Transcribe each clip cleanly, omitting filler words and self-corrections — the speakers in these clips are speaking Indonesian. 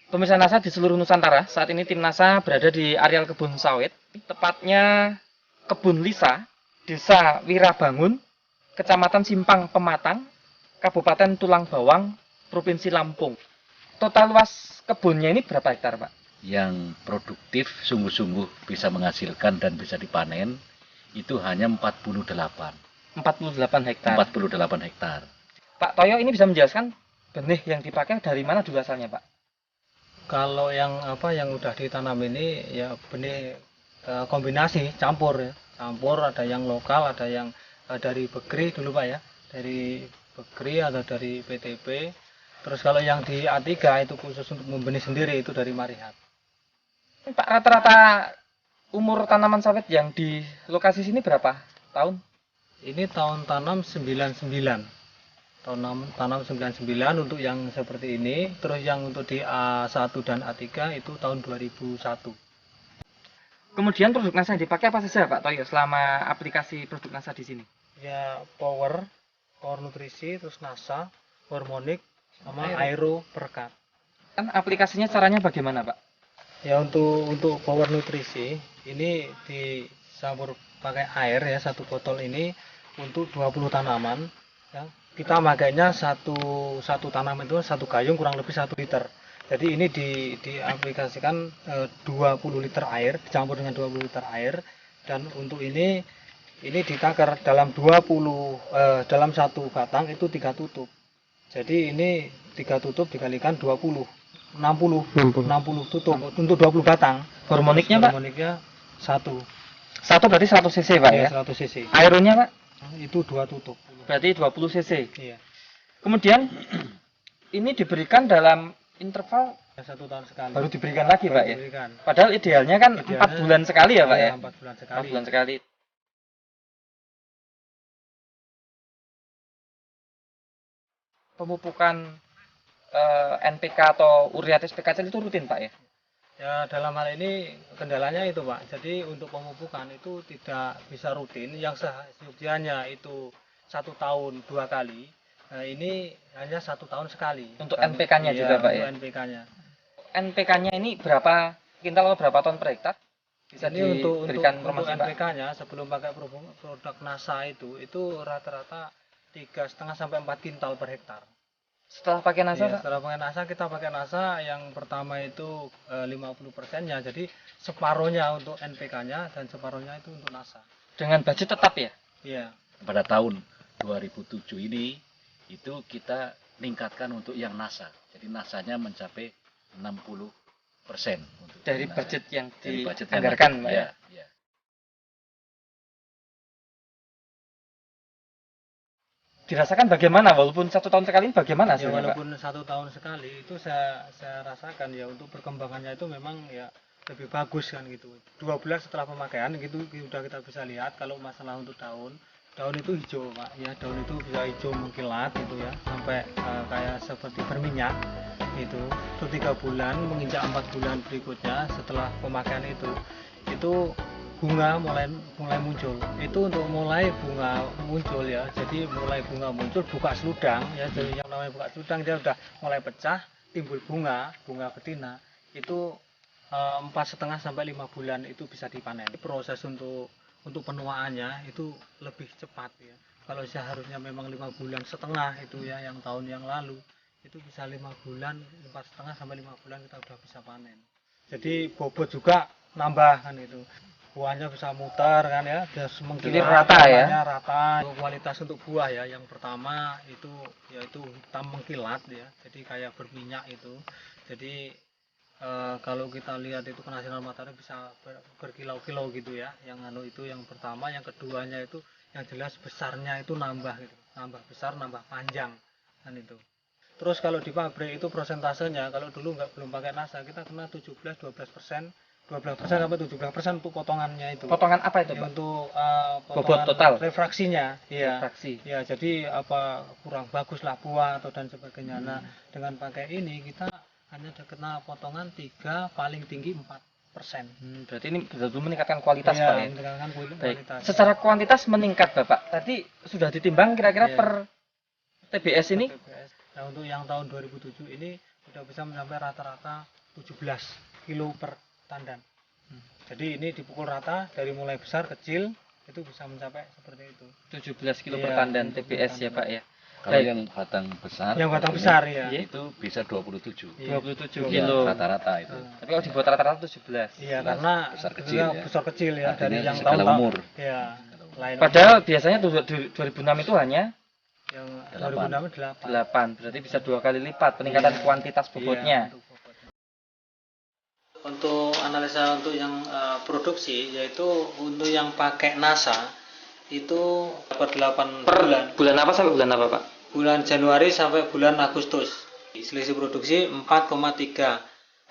Pemirsa NASA di seluruh Nusantara, saat ini tim NASA berada di areal kebun sawit, tepatnya Kebun Lisa, Desa Wirabangun, Kecamatan Simpang Pematang, Kabupaten Tulang Bawang, Provinsi Lampung. Total luas kebunnya ini berapa hektar, Pak? Yang produktif sungguh-sungguh bisa menghasilkan dan bisa dipanen itu hanya 48 48 hektar. 48 hektar. Pak Toyo ini bisa menjelaskan benih yang dipakai dari mana dulu asalnya, Pak? Kalau yang udah ditanam ini ya benih kombinasi campur ya. Campur, ada yang lokal, ada yang dari Begri dulu Pak ya. Dari Begri atau dari PTP. Terus kalau yang di A3 itu khusus untuk membenih sendiri itu dari Marihat. Pak, rata-rata umur tanaman sawit yang di lokasi sini berapa tahun? Ini tahun tanam 99. Tanam 99 untuk yang seperti ini. Terus yang untuk di A1 dan A3 itu tahun 2001. Kemudian produk NASA yang dipakai apa saja, Pak Toyo, selama aplikasi produk NASA di sini? Ya power nutrisi, terus NASA, hormonik, sama aero perekat. Kan aplikasinya caranya bagaimana, Pak? Ya untuk power nutrisi ini dicampur pakai air ya, satu botol ini untuk 20 tanaman ya. Kita makainya satu tanaman itu satu gayung kurang lebih 1 liter. Jadi ini diaplikasikan 20 liter air dicampur dengan 20 liter air, dan untuk ini ditakar dalam dalam satu batang itu 3 tutup. Jadi ini 3 tutup dikalikan 20, 60 tutup untuk 20 batang. Hormoniknya, Pak? Hormoniknya 1. Satu berarti 100 cc, Pak ya? 100 cc. Aeronya, Pak? Itu 2 tutup. Berarti 20 cc. Iya. Kemudian ini diberikan dalam interval 1 tahun sekali. baru diberikan lagi, Pak ya? Diberikan. Padahal idealnya kan 4 bulan sekali ya, Pak ya? 4 bulan 4 sekali. bulan sekali. Pemupukan NPK atau urea SPKC itu rutin, Pak ya? Ya dalam hal ini kendalanya itu Pak. Jadi untuk pemupukan itu tidak bisa rutin. Yang seyogianya itu 1 tahun 2 kali. Nah ini hanya 1 tahun sekali. Untuk NPK-nya iya, juga, Pak ya? Untuk NPK-nya. NPK-nya ini berapa kintal atau berapa ton per hektar? Bisa Ini diberikan untuk informasi, Pak? NPK-nya sebelum pakai produk NASA itu rata-rata 3,5 sampai 4 kintal per hektar. Setelah pakai NASA, Iya, Pak? setelah pakai NASA, kita pakai NASA yang pertama itu 50%-nya, jadi separuhnya untuk NPK-nya dan separuhnya itu untuk NASA. Dengan budget tetap ya? Iya. Pada tahun 2007 ini itu kita tingkatkan untuk yang NASA. Jadi NASA-nya mencapai 60% untuk Dari NASA. budget yang Dari budget yang dianggarkan, ada. Pak ya? Ya. Dirasakan bagaimana walaupun 1 tahun sekali ini bagaimana Ya hasilnya, Pak? walaupun 1 tahun sekali itu saya rasakan ya untuk perkembangannya itu memang ya lebih bagus kan gitu. 2 bulan setelah pemakaian gitu sudah kita bisa lihat kalau masalah untuk daun itu hijau Pak ya, daun itu bisa hijau mengkilat gitu ya, sampai kayak seperti berminyak itu. Itu 3 bulan menginjak 4 bulan berikutnya setelah pemakaian itu bunga mulai muncul. Itu untuk mulai bunga muncul ya, jadi mulai bunga muncul, buka seludang ya, jadi yang namanya buka seludang dia udah mulai pecah, timbul bunga betina itu 4,5 sampai 5 bulan itu bisa dipanen. Proses untuk penuaannya itu lebih cepat ya. Kalau seharusnya memang 5,5 bulan itu ya, yang tahun yang lalu itu bisa 5 bulan, 4,5 sampai 5 bulan kita udah bisa panen. Jadi bobot juga nambah kan itu. Buahnya bisa muter kan ya, Jadi rata ya? Rata. Kualitas untuk buah ya, yang pertama itu yaitu hitam mengkilat ya, jadi kayak berminyak itu. Jadi kalau kita lihat itu kena sinar matahari bisa berkilau-kilau gitu ya. Yang itu yang pertama, yang keduanya itu yang jelas besarnya itu nambah gitu, nambah besar, nambah panjang kan itu. Terus kalau di pabrik itu prosentasenya, kalau dulu belum pakai NASA kita kena 12% sampai 17% untuk potongannya itu. Potongan apa itu, ya, Pak? untuk Bobot potongan total? refraksinya. Iya. Refraksi. Ya, jadi kurang bagus lah buah atau dan sebagainya. Nah, dengan pakai ini kita hanya kena potongan 3, paling tinggi 4%. Berarti ini betul-betul meningkatkan kualitas, Iya, Pak ya? meningkatkan Baik. kualitas. Secara kuantitas meningkat, Bapak. Tadi sudah ditimbang kira-kira Iya. per TBS ini? TBS. Nah, untuk yang tahun 2007 ini sudah bisa mencapai rata-rata 17 kilo per tandan. Jadi ini dipukul rata dari mulai besar kecil itu bisa mencapai seperti itu. 17 kilo per Iya, tandan untuk TBS ya tandan. Pak ya. Kalau Baik. yang batang besar, Yang batang ini besar ya. Iya. itu bisa 27. Iya. 27 Ya, kilo. rata-rata itu. Tapi kalau dibuat rata-rata 17. Iya, 17 karena besar itu kecil ya, ya. besar kecil ya Artinya dari yang segala tahun umur. Ya, lain Padahal biasanya 2006 itu hanya yang 8. 2006 8. Berarti bisa 2 kali lipat peningkatan Iya. kuantitas bobotnya. Iya, untuk analisa untuk yang produksi, yaitu untuk yang pakai NASA itu dapat 8 Per bulan. bulan apa sampai bulan apa Pak? Bulan Januari sampai bulan Agustus. Selisih produksi 4,3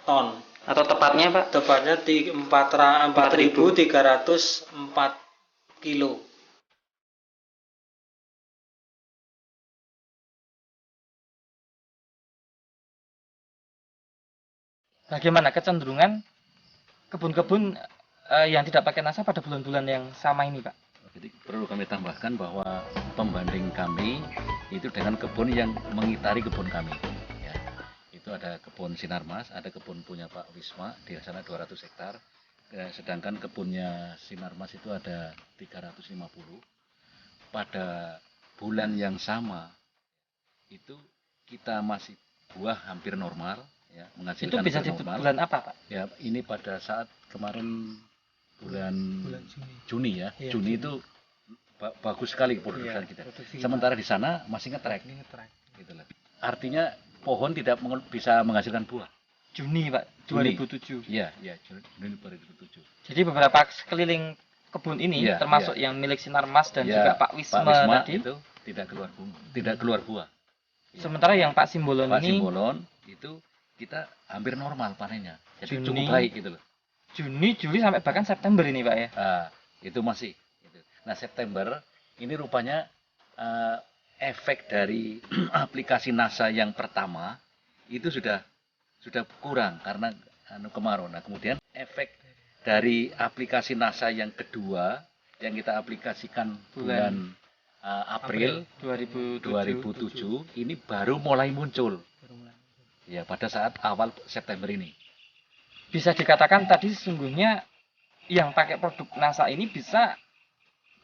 ton. Atau tepatnya Pak? Tepatnya 4.304 kilo. Bagaimana kecenderungan kebun-kebun yang tidak pakai NASA pada bulan-bulan yang sama ini Pak? Jadi perlu kami tambahkan bahwa pembanding kami itu dengan kebun yang mengitari kebun kami. Ya. Itu ada kebun Sinarmas, ada kebun punya Pak Wisma, di sana 200 hektar. Sedangkan kebunnya Sinarmas itu ada 350. Pada bulan yang sama itu kita masih buah hampir normal, ya, Itu menghasilkan bisa hampir di normal. bulan apa Pak? Ya, ini pada saat kemarin bulan Juni. Juni ya. Iya, Juni Juni. itu bagus sekali produksi Iya, kita. produksi Sementara di sana masih ngetrek Ini ngetrek. gitu loh. Artinya pohon tidak bisa menghasilkan buah. Juni Pak, Juni. 2007. Iya, Juni 2007. Jadi beberapa sekeliling kebun ini Iya, termasuk iya. yang milik Sinarmas dan Ya, juga Pak Wisma, tadi. itu tidak keluar bunga, tidak keluar buah. Iya. Sementara yang Pak Simbolon Pak ini Simbolon itu kita hampir normal panennya. Jadi Juni. cukup baik gitu loh. Juni, Juli sampai bahkan September ini Pak ya. Itu masih. Gitu. Nah, September ini rupanya efek dari aplikasi NASA yang pertama itu sudah kurang karena kemarau. Nah, kemudian efek dari aplikasi NASA yang kedua yang kita aplikasikan bulan April 2007 ini baru mulai muncul. Ya, pada saat awal September ini. Bisa dikatakan tadi sesungguhnya yang pakai produk NASA ini bisa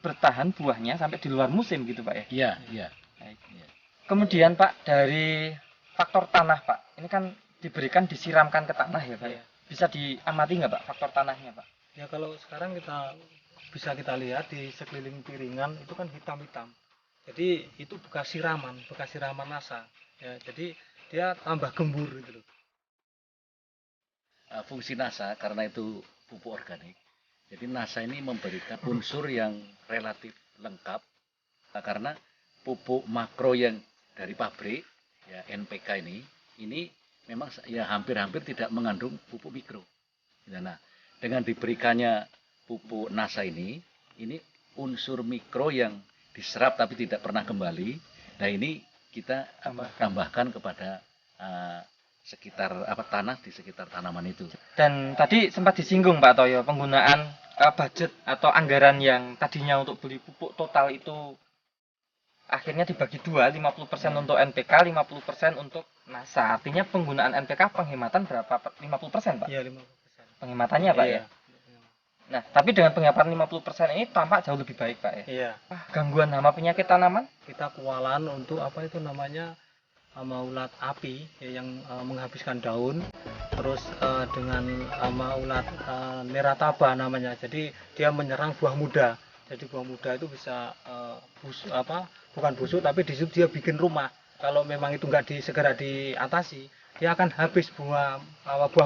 bertahan buahnya sampai di luar musim gitu Pak ya. Iya, iya. Baik. Kemudian Pak dari faktor tanah Pak, ini kan diberikan disiramkan ke tanah ya Pak ya. Bisa diamati nggak Pak faktor tanahnya Pak? Ya kalau sekarang bisa kita lihat di sekeliling piringan itu kan hitam-hitam. Jadi itu bekas siraman NASA. Ya, jadi dia tambah gembur gitu loh. Fungsi NASA karena itu pupuk organik. Jadi NASA ini memberikan unsur yang relatif lengkap karena pupuk makro yang dari pabrik ya NPK ini memang ya hampir-hampir tidak mengandung pupuk mikro. Nah, dengan diberikannya pupuk NASA ini unsur mikro yang diserap tapi tidak pernah kembali. Nah, ini kita tambahkan kepada sekitar tanah di sekitar tanaman itu. Dan tadi sempat disinggung Pak Toyo penggunaan budget atau anggaran yang tadinya untuk beli pupuk total itu akhirnya dibagi dua, 50% untuk NPK, 50% untuk NASA. Artinya penggunaan NPK penghematan berapa? 50% Pak? Iya, 50%. Penghematannya Pak ya? Nah, tapi dengan penghematan 50% ini tampak jauh lebih baik Pak ya? Iya. Gangguan hama penyakit tanaman? Kita kualan untuk apa itu namanya hama ulat api ya, yang menghabiskan daun. Terus dengan hama ulat nerataba namanya. Jadi dia menyerang buah muda. Jadi buah muda itu bisa bukan busuk tapi di situ dia bikin rumah. Kalau memang itu nggak segera diatasi, dia akan habis buah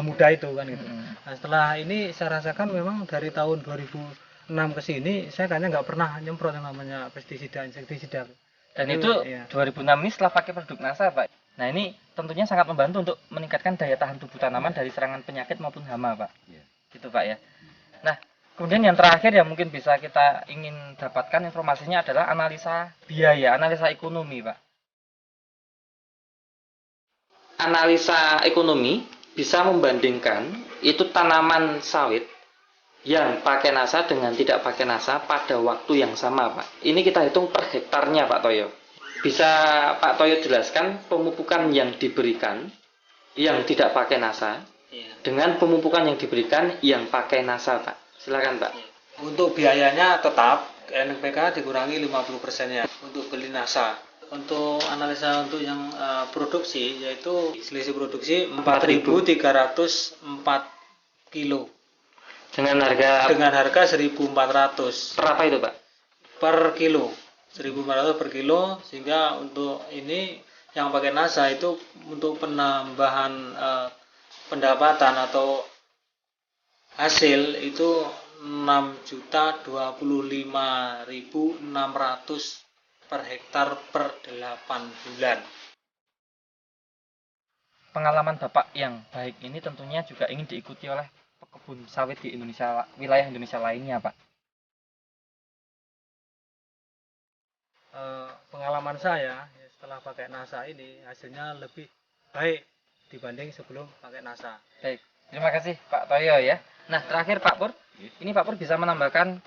muda itu kan gitu. Nah, setelah ini saya rasakan memang dari tahun 2006 ke sini saya kayaknya nggak pernah nyemprot yang namanya pestisida, insektisida. Dan itu iya. 2006 ini setelah pakai produk NASA Pak. Nah, ini tentunya sangat membantu untuk meningkatkan daya tahan tubuh tanaman dari serangan penyakit maupun hama Pak. Ya. Gitu Pak ya. Nah, kemudian yang terakhir yang mungkin bisa kita ingin dapatkan informasinya adalah analisa biaya, analisa ekonomi Pak. Analisa ekonomi bisa membandingkan itu tanaman sawit yang pakai NASA dengan tidak pakai NASA pada waktu yang sama Pak. Ini kita hitung per hektarnya Pak Toyo. Bisa Pak Toyo jelaskan pemupukan yang diberikan yang tidak pakai NASA Iya. dengan pemupukan yang diberikan yang pakai NASA, Pak? Silakan, Pak. Untuk biayanya tetap NPK dikurangi 50%-nya untuk beli NASA. Untuk analisa untuk yang produksi, yaitu selisih produksi 4.304 kilo Dengan harga dengan harga 1.400 per apa itu, Pak? per kilo, 1.400 per kilo, sehingga untuk ini yang pakai NASA itu untuk penambahan pendapatan atau hasil itu 6.025.600 per hektar per 8 bulan. Pengalaman Bapak yang baik ini tentunya juga ingin diikuti oleh pekebun sawit di Indonesia, wilayah Indonesia lainnya, Pak. Pengalaman saya ya, setelah pakai NASA ini hasilnya lebih baik dibanding sebelum pakai NASA. Baik, terima kasih Pak Toyo ya. Nah, terakhir Pak Pur, ini Pak Pur bisa menambahkan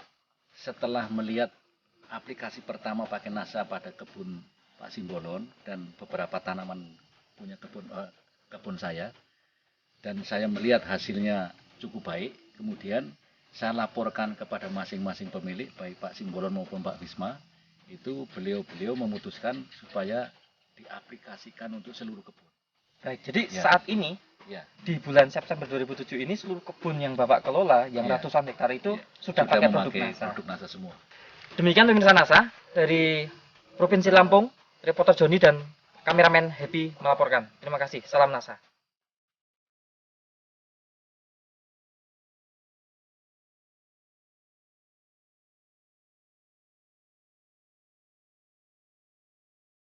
Setelah melihat aplikasi pertama pakai NASA pada kebun Pak Simbolon dan beberapa tanaman punya kebun saya, dan saya melihat hasilnya cukup baik, kemudian saya laporkan kepada masing-masing pemilik, baik Pak Simbolon maupun Pak Wisma, itu beliau memutuskan supaya diaplikasikan untuk seluruh kebun. baik. Jadi Ya. saat ini Ya, di bulan September 2007 ini seluruh kebun yang Bapak kelola yang Ya. ratusan hektar itu ya, sudah pakai produk memakai NASA. produk NASA semua. Demikian pemirsa NASA dari Provinsi Lampung, reporter Joni dan kameramen Happy melaporkan. Terima kasih. Salam NASA.